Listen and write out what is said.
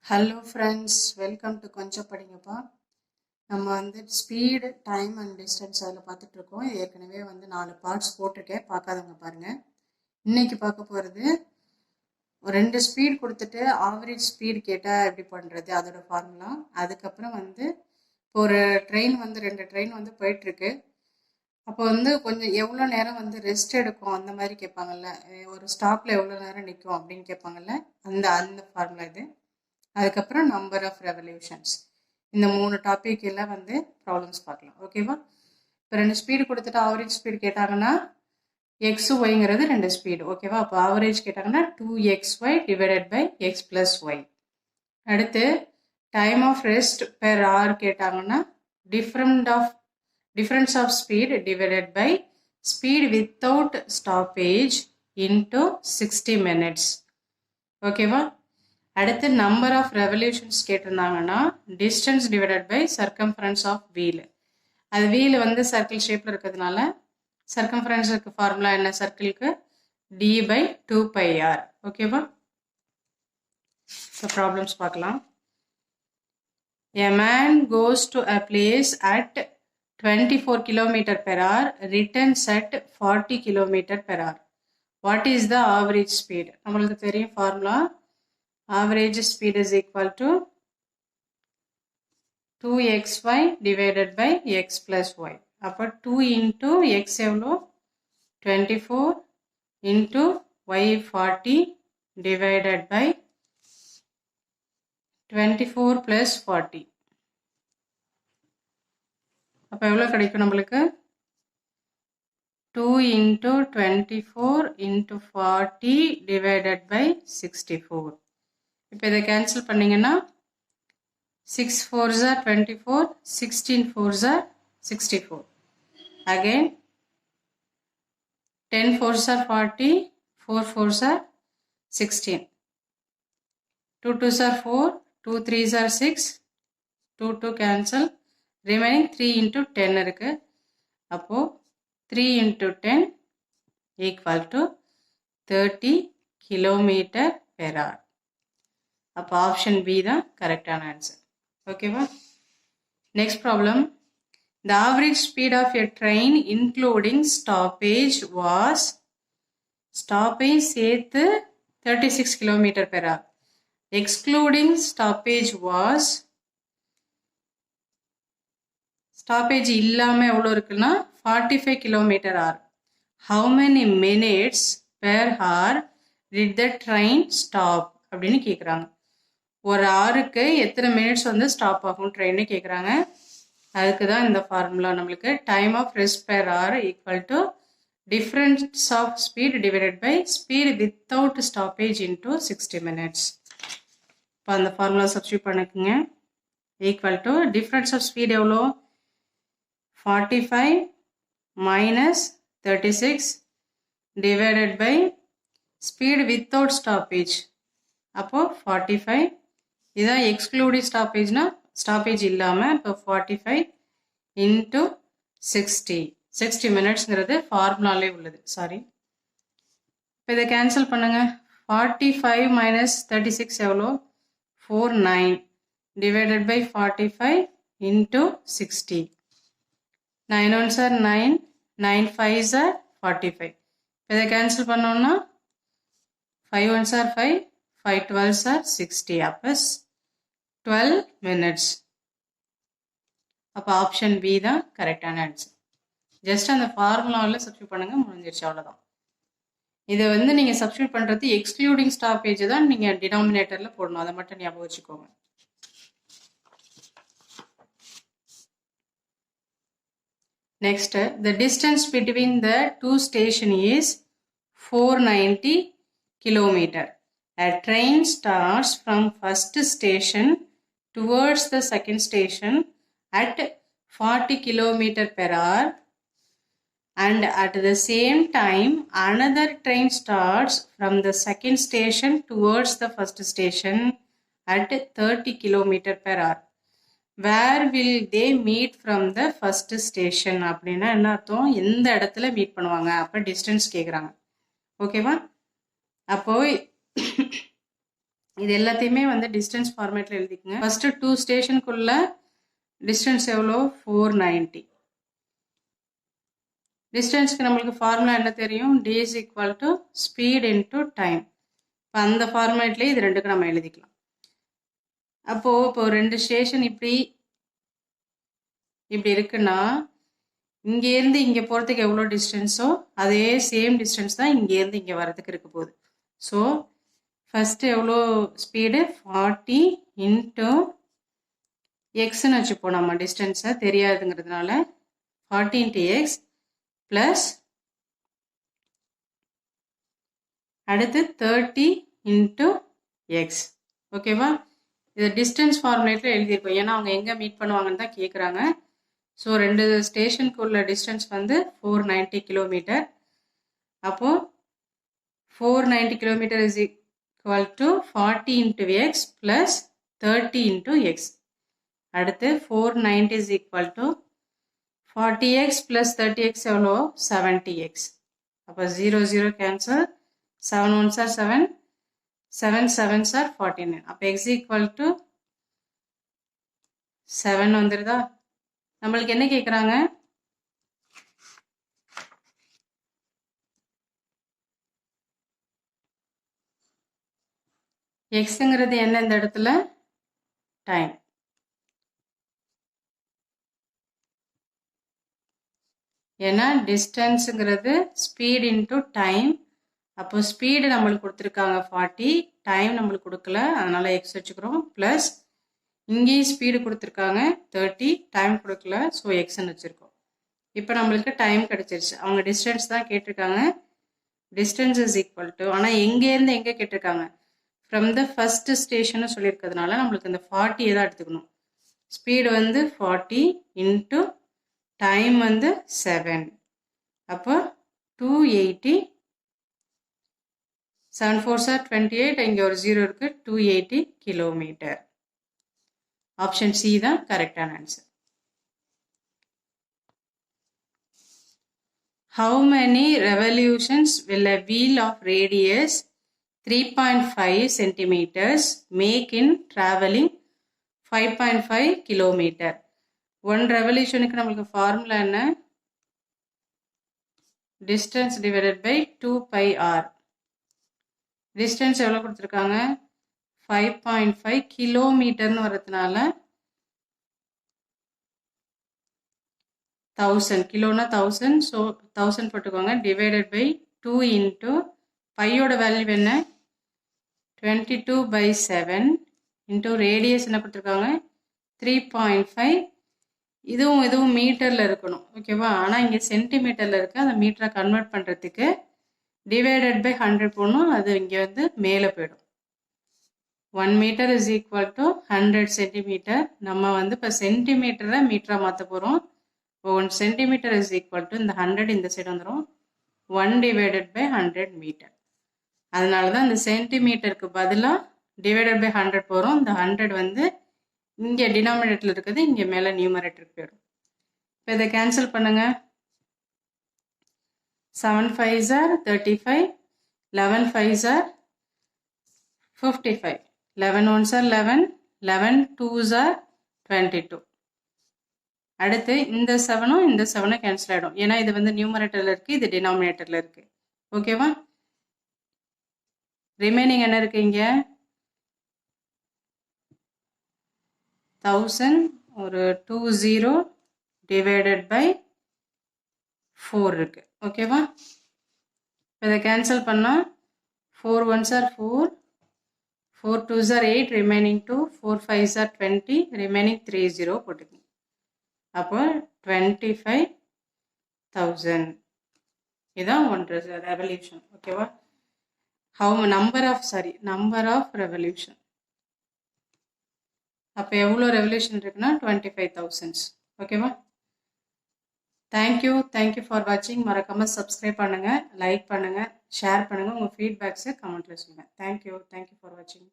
Hello friends, welcome to கொஞ்சம் படிங்கப்பா. நம்ம speed, time and distance அதில் பார்த்துட்ருக்கோம். ஏற்கனவே 4 பார்ட்ஸ் போட்டிருக்கேன், பார்க்காதவங்க பாருங்கள். இன்னைக்கு பார்க்க போகிறது, ஒரு 2 ஸ்பீட் கொடுத்துட்டு ஆவரேஜ் ஸ்பீடு கேட்டால் எப்படி பண்ணுறது, அதோட ஃபார்முலா. அதுக்கப்புறம் இப்போ ஒரு ட்ரெயின் 2 ட்ரெயின் போயிட்டுருக்கு. அப்போ கொஞ்சம் எவ்வளோ நேரம் ரெஸ்ட் எடுக்கும் அந்த மாதிரி கேட்பாங்கல்ல, ஒரு ஸ்டாப்பில் எவ்வளோ நேரம் நிற்கும் அப்படின்னு கேட்பாங்கல்ல, அந்த அந்த ஃபார்முலா இது. அதுக்கப்புறம் நம்பர் ஆஃப் ரெவல்யூஷன்ஸ். இந்த 3 டாபிக் எல்லாம் ப்ராப்ளம்ஸ் பார்க்கலாம். ஓகேவா? இப்போ 2 ஸ்பீடு கொடுத்துட்டு ஆவரேஜ் ஸ்பீடு கேட்டாங்கன்னா எக்ஸ் ஒய்ங்கிறது 2 ஸ்பீடு. ஓகேவா? அப்போ ஆவரேஜ் கேட்டாங்கன்னா 2xy divided by x plus y. அடுத்து time of rest per hour கேட்டாங்கன்னா difference of speed divided by speed without stoppage into 60 minutes. ஓகேவா? அடுத்து நம்பர் ஆஃப் ரெவல்யூஷன்ஸ் கேட்டிருந்தாங்கன்னா distance divided by circumference of wheel. அது wheel circle ஷேப்பில் இருக்கிறதுனால சர்க்கம்ஃபரன்ஸுக்கு formula என்ன? சர்க்கிளுக்கு டி பை 2πr. ஓகேவா? இப்போ ப்ராப்ளம்ஸ் பார்க்கலாம். A man goes to a place at 24 km per hour, returns at 40 km per hour. What is the average speed? நம்மளுக்கு தெரியும் formula. Average speed is equal to 2xy divided by x plus y. அப்போ 2 into x எவ்வளோ? 24 into y 40 divided by 24 plus 40. அப்போ எவ்வளோ கிடைக்கும் நம்மளுக்கு? 2 into 24 into 40 divided by 64. இப்போ இதை கேன்சல் பண்ணிங்கன்னா 6 4s are 24, 16 4s are 64. Again 10 4s are 40, 4 4s are 16. 2 2s are 4, 2 3s are 6, 2 2 cancel, remaining 3 into 10 இருக்கு. அப்போ 3 into 10 equal to 30 kilometer per hour. அப்போ ஆப்ஷன் பி தான் கரெக்டான ஆன்சர். ஓகேவா? Next problem. The average speed of a train including stoppage was, stoppage சேர்த்து 36 km per hour. Excluding stoppage was, stoppage இல்லாமல் எவ்வளோ இருக்குன்னா 45 km hour. How many minutes per hour did the train stop? அப்படின்னு கேட்குறாங்க. ஒரு ஹவருக்கு எத்தனை மினிட்ஸ் ஸ்டாப் ஆகும் ட்ரெயின்னு கேட்குறாங்க. அதுக்கு தான் இந்த ஃபார்முலா. நம்மளுக்கு time of rest per hour equal to difference of speed divided by speed without stoppage into 60 minutes. இப்போ அந்த ஃபார்முலா சப்ஸ்டியூட் பண்ணிக்கோங்க. Equal to difference of speed எவ்வளோ? 45 minus 36 divided by speed without stoppage. அப்போ 45. இதுதான் எக்ஸ்க்ளூடிவ் ஸ்டாப்பேஜ்னா stoppage இல்லாமல். இப்போ 45 into 60 மினிட்ஸ்ங்கிறது ஃபார்முலாலே உள்ளது. Sorry, இப்போ இதை கேன்சல் பண்ணுங்க. 45 minus 36 எவ்வளோ? 49 divided by 45 into 60. 9 1s are 9, 9 5s are 45. இப்போ இதை கேன்சல் பண்ணோம்னா 5 1s are 5, 5 12s are 60. அப்போ 12 minutes. அப்போ ஆப்ஷன் பி தான் கரெக்டான ஆன்சர். ஜஸ்ட் அந்த ஃபார்முலாவில் சப்ஸ்டியூட் பண்ணுங்க, முடிஞ்சிருச்சு, அவ்வளோதான். இதை நீங்கள் சப்ஸ்டியூட் பண்ணுறது எக்ஸ்க்ளூடிங் ஸ்டாப்பேஜ் தான் நீங்கள் டினாமினேட்டரில் போடணும். அதை மட்டும் ஞாபகம் வச்சுக்கோங்க. Next, the distance between the two stations is 490 km. A train starts from first station towards the second station at 40 km per hour, and at the same time another train starts from the second station towards the first station at 30 km per hour. Where will they meet from the first station? அப்படின்னா என்ன அர்த்தம்? எந்த இடத்துல meet பண்ணுவாங்க? அப்போ distance கேட்குறாங்க. ஓகேவா? அப்போ இது எல்லாத்தையுமே வந்து டிஸ்டன்ஸ் ஃபார்மேட்டில் எழுதிக்கங்க. ஃபஸ்ட்டு 2 ஸ்டேஷனுக்குள்ள டிஸ்டன்ஸ் எவ்வளோ? 490. டிஸ்டன்ஸ்க்கு நம்மளுக்கு ஃபார்முலா என்ன தெரியும்? d is equal to speed into time. இப்போ அந்த ஃபார்மேட்லேயே இது ரெண்டுக்கு நம்ம எழுதிக்கலாம். அப்போது இப்போ 2 ஸ்டேஷன் இப்படி இருக்குன்னா இங்கேருந்து இங்கே போகிறதுக்கு எவ்வளோ டிஸ்டன்ஸோ அதே சேம் டிஸ்டன்ஸ் தான் இங்கேருந்து இங்கே வரதுக்கு இருக்க போகுது. ஸோ ஃபஸ்ட்டு எவ்வளோ ஸ்பீடு? 40 இன்ட்டு எக்ஸ்ன்னு வச்சுப்போம். நம்ம டிஸ்டன்ஸை தெரியாதுங்கிறதுனால 40 இன்ட்டு எக்ஸ் ப்ளஸ் அடுத்து 30 இன்ட்டு எக்ஸ். ஓகேவா? இது டிஸ்டன்ஸ் ஃபார்முலேட்டில் எழுதியிருக்கோம். ஏன்னா அவங்க எங்கே மீட் பண்ணுவாங்கன்னு தான் கேட்குறாங்க. ஸோ 2 ஸ்டேஷனுக்கு உள்ள டிஸ்டன்ஸ் வந்து 490 கிலோமீட்டர். அப்போது 490 kilometre is equal to 40 into X plus 30 into X. அடுத்து 490 is equal to 40x plus 30x எவ்வளோ? 70x. அப்போ 0 0 cancel, 7 1s are 7, 7 7s are 49. அப்போ x ஈக்குவல் டு 7 வந்துடுதா? நம்மளுக்கு என்ன கேட்குறாங்க? எக்ஸுங்கிறது என்ன இந்த இடத்துல? டைம். ஏன்னா டிஸ்டன்ஸுங்கிறது ஸ்பீட் இன்ட்டு டைம். அப்போ ஸ்பீடு நம்மளுக்கு கொடுத்துருக்காங்க 40, டைம் நம்மளுக்கு கொடுக்கல, அதனால எக்ஸ் வச்சுக்கிறோம். ப்ளஸ் இங்கேயும் ஸ்பீடு கொடுத்துருக்காங்க 30, டைம் கொடுக்கல, ஸோ எக்ஸ்ன்னு வச்சுருக்கோம். இப்போ நம்மளுக்கு டைம் கிடச்சிருச்சு. அவங்க டிஸ்டன்ஸ் தான் கேட்டிருக்காங்க. டிஸ்டன்ஸ் இஸ் ஈக்குவல் டு, ஆனால் எங்கேருந்து எங்கே கேட்டிருக்காங்க? ஃப்ரம் த ஃபஸ்ட்டு ஸ்டேஷன்னு சொல்லியிருக்கிறதுனால நம்மளுக்கு இந்த 40 தான் எடுத்துக்கணும். ஸ்பீடு வந்து 40 இன்ட்டு டைம் வந்து 7. அப்போ 280, 7 4s are 28, இங்கே ஒரு 0 இருக்கு, 280 கிலோமீட்டர். ஆப்ஷன் சி தான் கரெக்டான answer. How many revolutions will a wheel of radius 3.5 centimeters make in traveling 5.5 kilometer? 1 ரெவல்யூஷனுக்கு நம்மளுக்கு ஃபார்முலா என்ன? Distance divided by 2πr. Distance எவ்வளோ கொடுத்துருக்காங்க? 5.5 கிலோமீட்டர்னு வரதுனால 1000, கிலோனா 1000, ஸோ 1000 போட்டுக்கோங்க. டிவைடட் பை 2 இன்ட்டு பையோட வேல்யூ என்ன? 22/7 இன்ட்டு ரேடியஸ் என்ன கொடுத்துருக்காங்க? 3.5. இதுவும் மீட்டரில் இருக்கணும். ஓகேவா? ஆனால் இங்கே சென்டிமீட்டரில் இருக்குது. அந்த மீட்டரை கன்வெர்ட் பண்ணுறதுக்கு டிவைடட் பை 100 போடணும். அது இங்கே வந்து மேலே போயிடும். 1 metre is equal to 100 centimetre. நம்ம வந்து இப்போ சென்டிமீட்டரை மீட்டராக மாற்ற போகிறோம். 1 சென்டிமீட்டர் இஸ் ஈக்குவல் டு இந்த 100 இந்த சைடு வந்துடும், 1 டிவைடட் பை 100 மீட்டர். அதனால தான் இந்த சென்டிமீட்டருக்கு பதிலாக டிவைடட் பை 100 போகிறோம். இந்த 100 வந்து இங்கே டினாமினேட்டரில் இருக்குது, இங்கே மேலே நியூமரேட்டருக்கு போயிடும். இப்போ இதை கேன்சல் பண்ணுங்க. 7 5s are 35, 11 5s are 55, 11 1s are 11, 11 2s are 22. அடுத்து இந்த 7ம் இந்த 7ம் கேன்சல் ஆகிடும். ஏன்னா இது வந்து நியூமரேட்டரில் இருக்குது, இது டினாமினேட்டரில் இருக்குது. ஓகேவா? ரிமைனிங் என்ன இருக்குது? இங்கே 1000 ஒரு 20 டிவைடட் பை 4 இருக்குது. ஓகேவா? இப்போ இதை கேன்சல் பண்ணால் 4 1s are 4, 4 2s are 8, remaining 2, 4 5s are 20, remaining 3 0 போட்டுக்கோங்க. அப்போ 25,000. இதுதான் 1 ரெவல்யூஷன். ஓகேவா? Number of revolution. அப்போ எவ்வளோ ரெவல்யூஷன் இருக்குன்னா 25,000. ஓகேவா? தேங்க்யூ ஃபார் வாட்சிங். மறக்காமல் சப்ஸ்கிரைப் பண்ணுங்கள், லைக் பண்ணுங்கள், ஷேர் பண்ணுங்கள். உங்கள் ஃபீட்பேக்ஸை கமெண்ட்டில் சொல்லுங்கள். தேங்க்யூ ஃபார் வாட்சிங்.